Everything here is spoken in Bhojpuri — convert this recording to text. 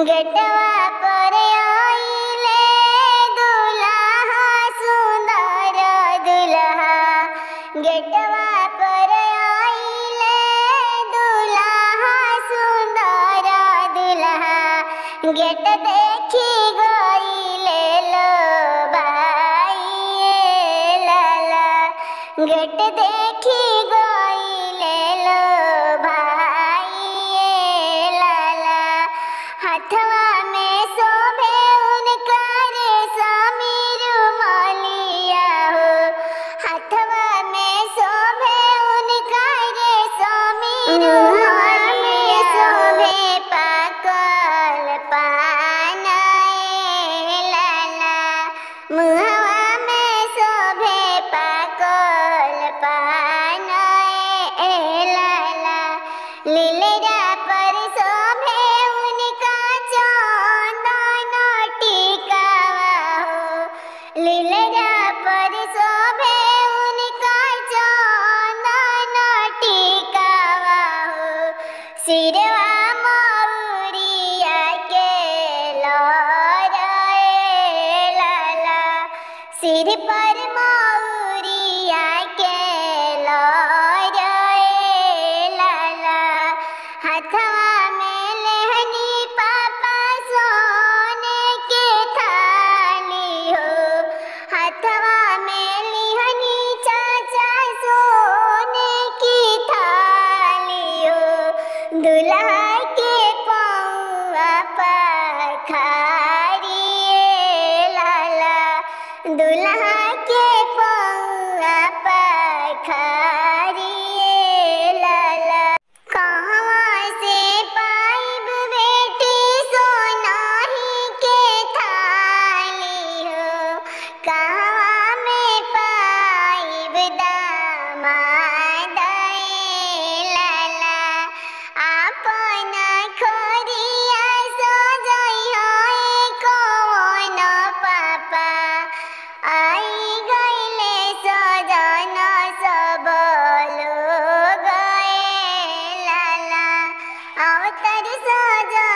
गेटवा पर आइले दुल्हा सुंदर दुल्हा। गेटवा पर आइले दुल्हा सुंदर दुल्हा। गेट देखी गइले लो भाई लाला। गेट देखी गइले लो भाई लाला। हाथवा में शोभे उनका रेशमी रुमालिया हो। हाथवा में शोभे उनका रेशमी रुमालिया। शोभे पाकल पान लाला। मुहवा में शोभे पाकल पान लाला। लीलरा पर शोभे उनका चंदन टीकावा हो। लीलरा पर शोभे उनका चंदन टीकावा हो। सिरवा मौरिया के लहराए लाला। सिर पर मौरिया के लहराए लाला। हाथवा में लेहनी पापा सोने के थाली हो। हाथवा में लेहनी चाचा सोने की थाली हो। दुल्हा के पौआ पखारिए लाला। दुल्हा के पौआ पखारिए लाला। कहवा से पाइब बेटी सोनाही के थाली हो। कहवा में पाइब दामाद लाला। आपन खोरिया सजइहो कौन पापा। आई गइले सजन सब लोग लाला। अवतर सजन